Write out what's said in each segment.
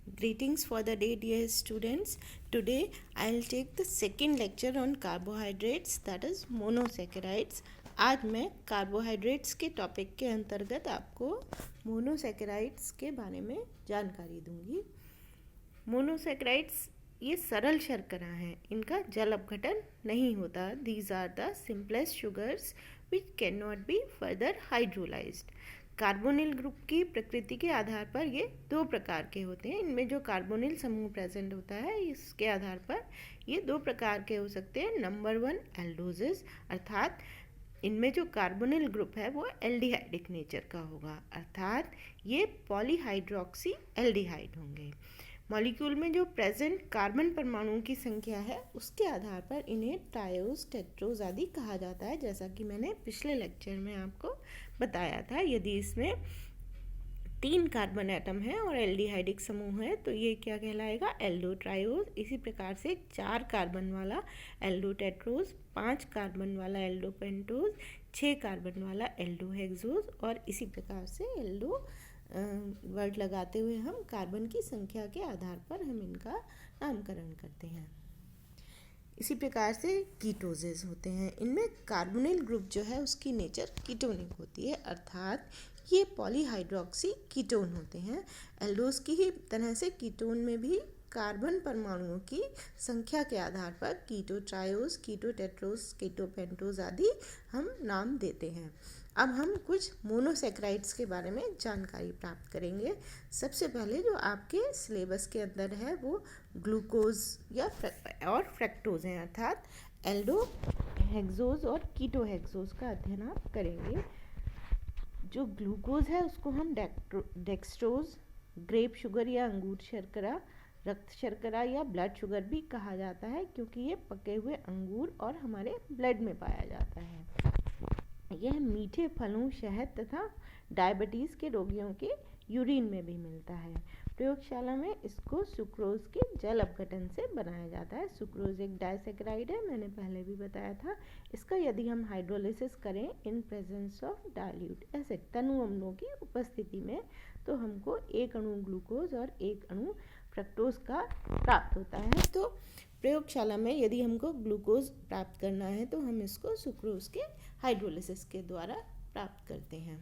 Greetings for the day, dear students. Today I'll take the second lecture on carbohydrates, that is monosaccharides. आज मैं carbohydrates के topic के अंतर्गत आपको monosaccharides के बारे में जानकारी दूंगी। मोनोसैकेराइड्स ये सरल शर्करा हैं, इनका जल अपघटन नहीं होता। These are the simplest sugars which can not be further hydrolysed. Carbonyl group की प्रकृति के आधार पर ये दो प्रकार के होते हैं। इनमें जो कार्बोनिल समूह प्रेजेंट होता है इसके आधार पर ये दो प्रकार के हो सकते हैं। नंबर 1 एल्डोजेस, अर्थात इनमें जो कार्बोनिल ग्रुप है वो एल्डिहाइडिक नेचर का होगा, अर्थात ये पॉलीहाइड्रोक्सी एल्डिहाइड होंगे। मॉलिक्यूल में जो प्रेजेंट कार्बन परमाणुओं की संख्या है उसके आधार पर इन्हें ट्रायोज, टेट्रोज आदि कहा जाता है, जैसा कि मैंने पिछले लेक्चर में आपको बताया था। यदि इसमें 3 कार्बन एटम है और एल्डिहाइडिक समूह है तो ये क्या कहलाएगा? एल्डोट्रायोज। इसी प्रकार से 4 कार्बन वाला एल्डोटेट्रोज, 5 कार्बन वाला एल्डोपेंटोज, 6 कार्बन वाला एल्डोहेक्सोज और इसी प्रकार से एल्डो वर्ड लगाते हुए हम कार्बन की संख्या के आधार पर हम इनका नामकरण करते हैं। इसी प्रकार से कीटोजेस होते हैं। इनमें कार्बोनिल ग्रुप जो है उसकी नेचर कीटोनिक होती है, अर्थात ये पॉलीहाइड्रोक्सी कीटोन होते हैं। एल्डोज की ही तरह से कीटोन में भी कार्बन परमाणुओं की संख्या के आधार पर कीटोट्रायोज, कीटोटेट्रोज, कीटोपेंटोज आदि हम नाम देते हैं। अब हम कुछ मोनोसैकेराइड्स के बारे में जानकारी प्राप्त करेंगे। सबसे पहले जो आपके सिलेबस के अंदर है वो ग्लूकोज या और फ्रक्टोज हैं, अर्थात एल्डोहेक्सोज और कीटोहेक्सोज का अध्ययन आप करेंगे। जो ग्लूकोज है उसको हम डेक्सट्रोज, ग्रेप शुगर या अंगूर शर्करा, रक्त शर्करा या ब्लड शुगर भी कहा जाता है, क्योंकि ये पके हुए अंगूर और हमारे ब्लड में पाया जाता है। यह मीठे फलों, शहद तथा डायबिटीज़ के रोगियों के यूरिन में भी मिलता है। प्रयोगशाला में इसको सुक्रोज के जल अपघटन से बनाया जाता है। सुक्रोज एक डाइसैकेराइड है, मैंने पहले भी बताया था। इसका यदि हम हाइड्रोलिसिस करें in presence of dilute acid, तनु अम्लों की उपस्थिति में, तो हमको एक अणु ग्लूकोज और एक अणु फ्रक्टोज का प्राप्त होता है। तो प्रयोगशाला में यदि हमको ग्लूकोज प्राप्त करना है तो हम इसको सुक्रोज के हाइड्रोलिसिस के द्वारा प्राप्त करते हैं।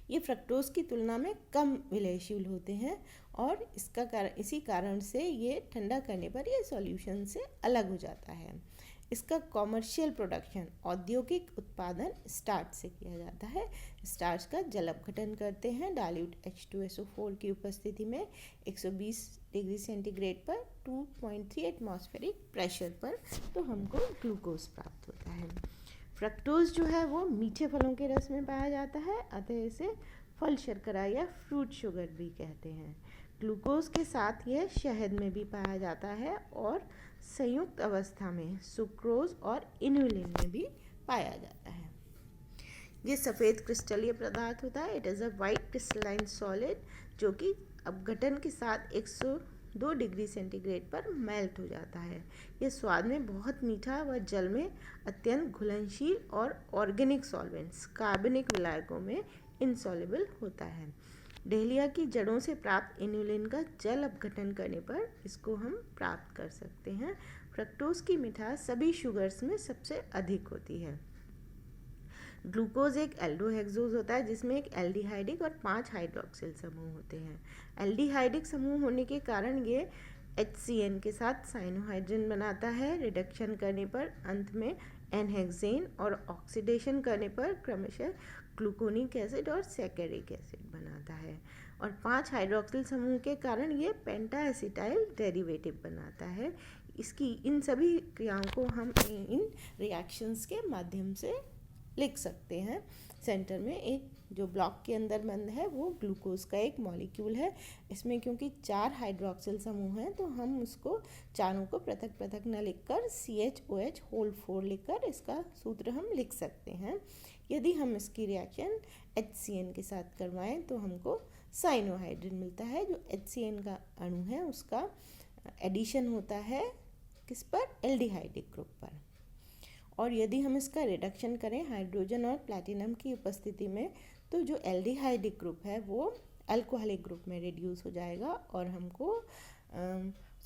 ये फ्रक्टोज की तुलना में कम विलयशील होते हैं और इसी कारण से ये ठंडा करने पर ये सॉल्यूशन से अलग हो जाता है। इसका कॉमर्शियल प्रोडक्शन, औद्योगिक उत्पादन स्टार्च से किया जाता है। स्टार्च का जल अपघटन करते हैं डाइल्यूट H2SO4 की उपस्थिति में 120 डिग्री सेंटीग्रेड पर 2.3 एटमॉस्फेरिक प्रेशर पर, तो हमको ग्लूकोज प्राप्त होता है। फ्रक्टोज जो है वो मीठे फलों के रस में पाया जाता है, अतः इसे फल शर्करा या फ्रूट शुगर भी कहते हैं। ग्लूकोज के साथ यह शहद में भी पाया जाता है और संयुक्त अवस्था में सुक्रोज और इनुलिन में भी पाया जाता है। ये सफ़ेद क्रिस्टलीय पदार्थ होता है। It is a white crystalline solid जो कि अपघटन के साथ 102 डिग्री सेंटीग्रेड पर मेल्ट हो जाता है। यह स्वाद में बहुत मीठा व जल में अत्यंत घुलनशील और ऑर्गेनिक सॉल्वेंट्स, कार्बनिक विलायकों में इनसॉल्युबल होता है। डहेलिया की जड़ों से प्राप्त इनुलिन का जल अपघटन करने पर इसको हम प्राप्त कर सकते हैं। फ्रक्टोज की मिठास सभी शुगर्स में सबसे अधिक होती है। ग्लूकोज एक एल्डोहेक्सोज होता है जिसमें एक एल्डिहाइडिक और 5 हाइड्रोक्सिल समूह होते हैं। एल्डिहाइडिक समूह होने के कारण ये HCN के साथ साइनोहाइड्रिन बनाता है। रिडक्शन करने पर अंत में एनहेक्सेन और ऑक्सीडेशन करने पर क्रमशः ग्लूकोनिक एसिड और सैकेरिक एसिड बनाता है। और 5 हाइड्रोक्सिल समूह के कारण ये पेंटा एसिटाइल डेरिवेटिव बनाता है। इसकी इन सभी क्रियाओं को हम इन रिएक्शंस के माध्यम से लिख सकते हैं। सेंटर में एक जो ब्लॉक के अंदर बंद है वो ग्लूकोज का एक मॉलिक्यूल है। इसमें क्योंकि 4 हाइड्रोक्सिल समूह हैं तो हम उसको चारों को पृथक पृथक न लिखकर CHOH होल 4 लिखकर इसका सूत्र हम लिख सकते हैं। यदि हम इसकी रिएक्शन HCN के साथ करवाएं तो हमको साइनोहाइड्रिन मिलता है। जो HCN का अणु है उसका एडिशन होता है किस पर? एल्डिहाइडिक ग्रुप पर। और यदि हम इसका रिडक्शन करें हाइड्रोजन और प्लैटिनम की उपस्थिति में तो जो एल्डिहाइडिक ग्रुप है वो अल्कोहलिक ग्रुप में रिड्यूस हो जाएगा और हमको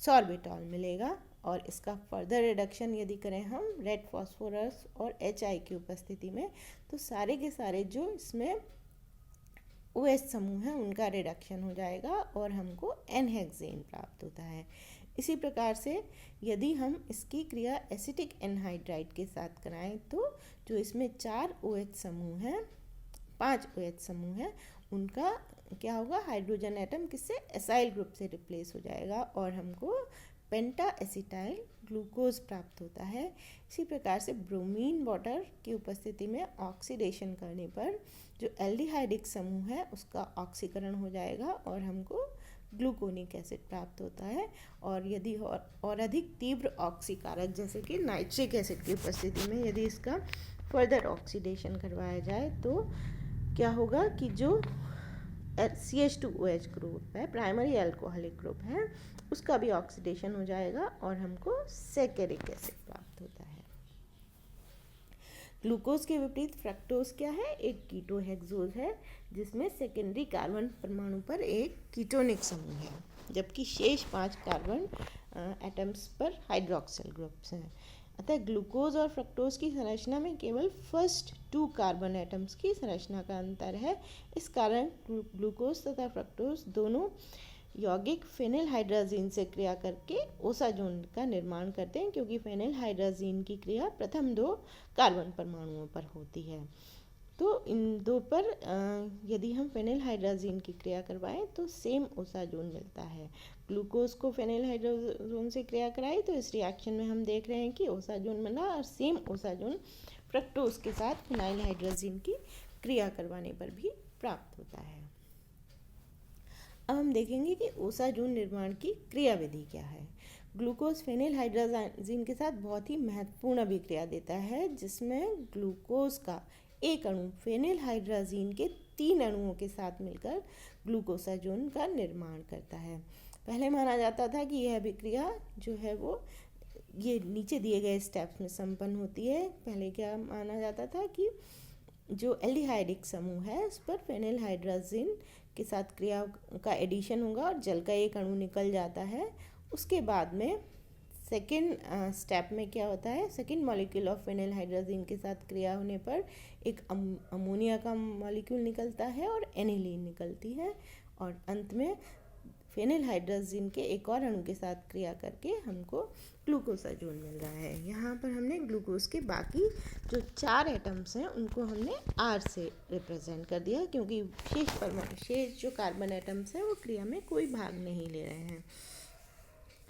सॉर्बिटॉल मिलेगा। और इसका फर्दर रिडक्शन यदि करें हम रेड फास्फोरस और HI की उपस्थिति में, तो सारे के सारे जो इसमें OH समूह हैं उनका रिडक्शन हो जाएगा और हमको N-हेक्सेन प्राप्त होता है। इसी प्रकार से यदि हम इसकी क्रिया एसिटिक एनहाइड्राइड के साथ कराएं तो जो इसमें 4 OH समूह हैं, 5 OH समूह हैं, उनका क्या होगा, हाइड्रोजन एटम किससे, एसाइल ग्रुप से रिप्लेस हो जाएगा और हमको पेंटा एसिटाइल ग्लूकोज प्राप्त होता है। इसी प्रकार से ब्रोमीन वाटर की उपस्थिति में ऑक्सीडेशन करने पर जो एल्डिहाइडिक समूह है उसका ऑक्सीकरण हो जाएगा और हमको ग्लूकोनिक एसिड प्राप्त होता है। और यदि और अधिक तीव्र ऑक्सीकारक जैसे कि नाइट्रिक एसिड की उपस्थिति में यदि इसका फर्दर ऑक्सीडेशन करवाया जाए तो क्या होगा कि जो CH2OH ग्रुप है, प्राइमरी अल्कोहलिक ग्रुप है, उसका भी ऑक्सीडेशन हो जाएगा और हमको सैकेरिक एसिड प्राप्त होता है। ग्लूकोज के विपरीत फ्रक्टोज क्या है, एक कीटोहेक्सोज है जिसमें सेकेंडरी कार्बन परमाणु पर एक कीटोनिक समूह है, जबकि शेष 5 कार्बन एटम्स पर हाइड्रोक्सिल ग्रुप्स हैं। अतः ग्लूकोज और फ्रक्टोज की संरचना में केवल फर्स्ट 2 कार्बन एटम्स की संरचना का अंतर है। इस कारण ग्लूकोज तथा फ्रक्टोज दोनों यौगिक फेनिलहाइड्राजीन से क्रिया करके ओसाजोन का निर्माण करते हैं, क्योंकि फेनिलहाइड्राजीन की क्रिया प्रथम 2 कार्बन परमाणुओं पर होती है। तो इन दो पर यदि हम फेनिलहाइड्राजीन की क्रिया करवाएं तो सेम ओसाजोन मिलता है। ग्लूकोज को फेनिलहाइड्राजोन से क्रिया कराई तो इस रिएक्शन में हम देख रहे हैं कि ओसाजोन मिला और सेम ओसाजोन फ्रक्टोज के साथ फेनिलहाइड्राजीन की क्रिया करवाने पर भी प्राप्त होता है। अब हम देखेंगे कि ओसाजोन निर्माण की क्रियाविधि क्या है। ग्लूकोज फेनिलहाइड्राजीन के साथ बहुत ही महत्वपूर्ण अभिक्रिया देता है, जिसमें ग्लूकोज का एक अणु फेनिलहाइड्राजीन के 3 अणुओं के साथ मिलकर ग्लूकोसाजोन का निर्माण करता है। पहले माना जाता था कि यह अभिक्रिया जो है वो ये नीचे दिए गए स्टेप्स में संपन्न होती है। पहले क्या माना जाता था कि जो एल्डिहाइडिक समूह है उस पर फेनिलहाइड्राजीन के साथ क्रिया का एडिशन होगा और जल का एक अणु निकल जाता है। उसके बाद में सेकेंड स्टेप में क्या होता है, सेकेंड मॉलिक्यूल ऑफ फेनिलहाइड्राजीन के साथ क्रिया होने पर एक अमोनिया का मॉलिक्यूल निकलता है और एनिलीन निकलती है और अंत में फेनिलहाइड्राजीन के एक और अणु के साथ क्रिया करके हमको ग्लूकोसाजोन मिल रहा है। यहाँ पर हमने ग्लूकोज के बाकी जो 4 एटम्स हैं उनको हमने R से रिप्रेजेंट कर दिया, क्योंकि शेष जो कार्बन एटम्स हैं वो क्रिया में कोई भाग नहीं ले रहे हैं।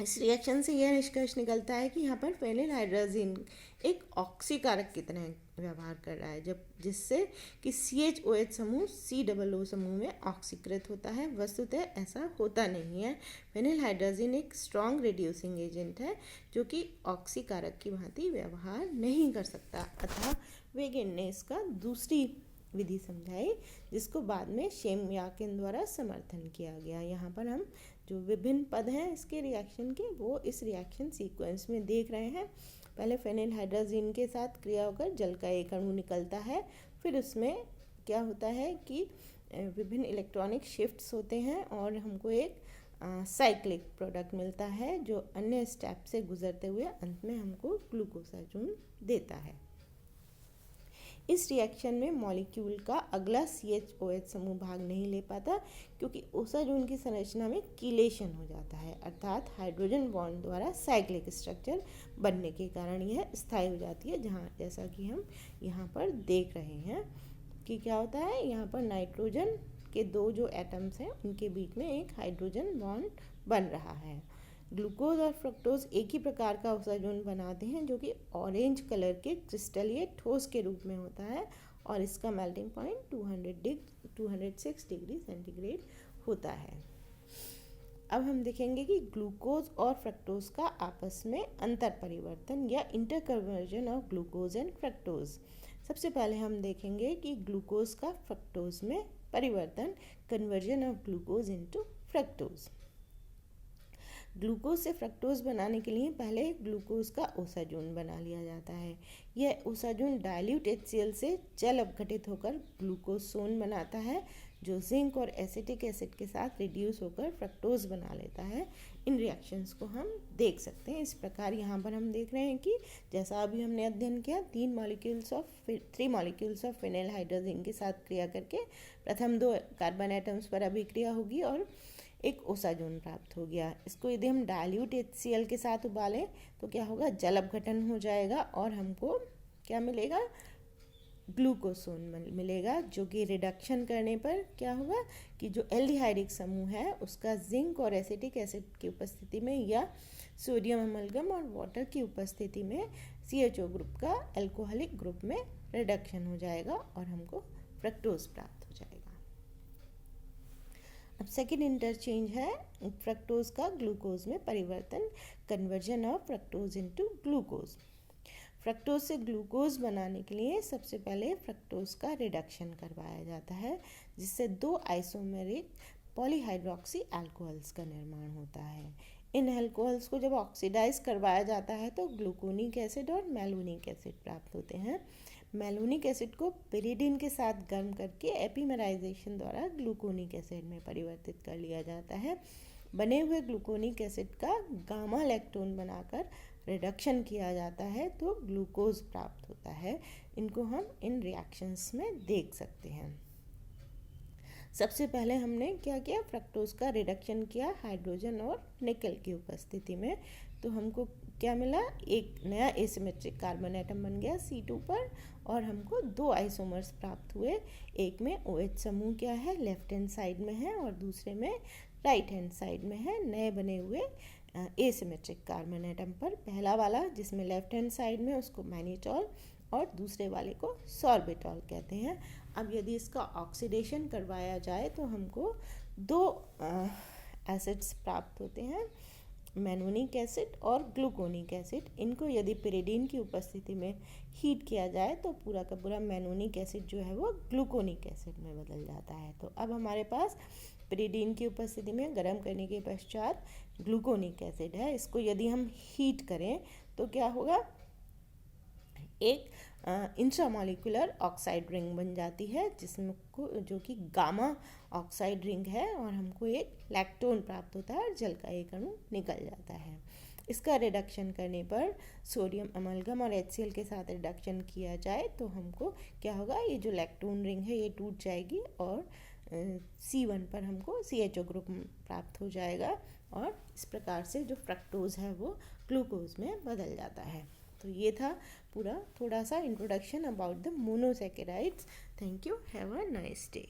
इस रिएक्शन से यह निष्कर्ष निकलता है कि यहाँ पर फेनिलहाइड्राजीन एक ऑक्सीकारक की तरह व्यवहार कर रहा है, जब जिससे कि CHOH समूह COO समूह में ऑक्सीकृत होता है। वस्तुतः ऐसा होता नहीं है। फेनिलहाइड्राजीन एक स्ट्रॉन्ग रिड्यूसिंग एजेंट है जो कि ऑक्सीकारक की भांति व्यवहार नहीं कर सकता। अतः वेगेन ने इसका दूसरी विधि समझाई, जिसको बाद में शेमयाकिन द्वारा समर्थन किया गया। यहाँ पर हम जो विभिन्न पद हैं इसके रिएक्शन के वो इस रिएक्शन सीक्वेंस में देख रहे हैं। पहले फेनिलहाइड्राजीन के साथ क्रिया होकर जल का एक अणु निकलता है, फिर उसमें क्या होता है कि विभिन्न इलेक्ट्रॉनिक शिफ्ट्स होते हैं और हमको एक साइक्लिक प्रोडक्ट मिलता है जो अन्य स्टेप से गुजरते हुए अंत में हमको ग्लूकोसाजोन देता है। इस रिएक्शन में मॉलिक्यूल का अगला CHOH समूह भाग नहीं ले पाता, क्योंकि ओसाजोन की संरचना में कीलेशन हो जाता है, अर्थात हाइड्रोजन बॉन्ड द्वारा साइक्लिक स्ट्रक्चर बनने के कारण यह स्थायी हो जाती है। जहाँ जैसा कि हम यहाँ पर देख रहे हैं कि क्या होता है, यहाँ पर नाइट्रोजन के 2 जो एटम्स हैं उनके बीच में एक हाइड्रोजन बॉन्ड बन रहा है। ग्लूकोज और फ्रक्टोज एक ही प्रकार का ओसाजोन बनाते हैं जो कि ऑरेंज कलर के क्रिस्टलीय ठोस के रूप में होता है और इसका मेल्टिंग पॉइंट 206 डिग्री सेंटीग्रेड होता है। अब हम देखेंगे कि ग्लूकोज और फ्रक्टोज का आपस में अंतर परिवर्तन या interconversion of glucose and fructose. सबसे पहले हम देखेंगे कि ग्लूकोज का फ्रक्टोज में परिवर्तन, conversion of glucose into fructose. Glucose से फ्रक्टोज बनाने के लिए पहले ग्लूकोज का ओसाजोन बना लिया जाता है। यह ओसाजोन डाइल्यूट HCl से जल अपघटित होकर ग्लूकोसोन बनाता है, जो जिंक और एसिटिक एसिड के साथ रिड्यूस होकर फ्रक्टोज बना लेता है। इन रिएक्शंस को हम देख सकते हैं। इस प्रकार यहाँ पर हम देख रहे हैं कि जैसा अभी हमने अध्ययन किया, 3 मॉलिक्यूल्स ऑफ फिनाइल हाइड्रोजिन के साथ क्रिया करके प्रथम 2 कार्बन एटम्स पर अभिक्रिया होगी और एक ओसाजोन प्राप्त हो गया। इसको यदि हम डाइल्यूट HCl के साथ उबालें तो क्या होगा, जल अपघटन हो जाएगा और हमको क्या मिलेगा, ग्लूकोसोन मिलेगा, जो कि रिडक्शन करने पर क्या होगा कि जो एल्डिहाइडिक समूह है उसका जिंक और एसिटिक एसिड की उपस्थिति में या सोडियम अमलगम और वाटर की उपस्थिति में CHO ग्रुप का एल्कोहलिक ग्रुप में रिडक्शन हो जाएगा और हमको फ्रक्टोज प्राप्त हो जाएगा। अब सेकेंड इंटरचेंज है फ्रक्टोज का ग्लूकोज में परिवर्तन, conversion of fructose into glucose. Fructose से ग्लूकोज बनाने के लिए सबसे पहले फ्रक्टोज का रिडक्शन करवाया जाता है, जिससे 2 आइसोमेरिक पॉलीहाइड्रोक्सी अल्कोहल्स का निर्माण होता है। इन अल्कोहल्स को जब ऑक्सीडाइज करवाया जाता है तो ग्लूकोनिक एसिड और मेलोनिक एसिड प्राप्त होते हैं। मेलोनिक एसिड को पिरिडीन के साथ गर्म करके एपीमेराइजेशन द्वारा ग्लूकोनिक एसिड में परिवर्तित कर लिया जाता है। बने हुए ग्लूकोनिक एसिड का गामा लैक्टोन बनाकर रिडक्शन किया जाता है तो ग्लूकोज प्राप्त होता है। इनको हम इन रिएक्शंस में देख सकते हैं। सबसे पहले हमने क्या किया, फ्रक्टोज का रिडक्शन किया हाइड्रोजन और निकल की उपस्थिति में, तो हमको क्या मिला, एक नया एसिमेट्रिक कार्बन एटम बन गया C2 पर और हमको 2 आइसोमर्स प्राप्त हुए। एक में OH समूह क्या है, लेफ्ट हैंड साइड में है और दूसरे में राइट हैंड साइड में है, नए बने हुए एसिमेट्रिक कार्बन एटम पर। पहला वाला जिसमें लेफ्ट हैंड साइड में उसको मैनिटॉल और दूसरे वाले को सॉर्बिटॉल कहते हैं। अब यदि इसका ऑक्सीडेशन करवाया जाए तो हमको 2 एसिड्स प्राप्त होते हैं, मेनोनिक एसिड और ग्लूकोनिक एसिड। इनको यदि पिरिडीन की उपस्थिति में हीट किया जाए तो पूरा का पूरा मेनोनिक एसिड जो है वो ग्लूकोनिक एसिड में बदल जाता है। तो अब हमारे पास पिरिडीन की उपस्थिति में गर्म करने के पश्चात ग्लूकोनिक एसिड है। इसको यदि हम हीट करें तो क्या होगा, एक इंट्रामॉलिक्यूलर ऑक्साइड रिंग बन जाती है जिसमें जो कि गामा ऑक्साइड रिंग है और हमको एक लैक्टोन प्राप्त होता है और जल का एक अणु निकल जाता है। इसका रिडक्शन करने पर सोडियम अमलगम और HCl के साथ रिडक्शन किया जाए तो हमको क्या होगा, ये जो लैक्टोन रिंग है ये टूट जाएगी और C1 पर हमको CHO ग्रुप प्राप्त हो जाएगा और इस प्रकार से जो फ्रक्टोज है वो ग्लूकोज में बदल जाता है। तो ये था पूरा थोड़ा सा introduction about the monosaccharides. Thank you, have a nice day.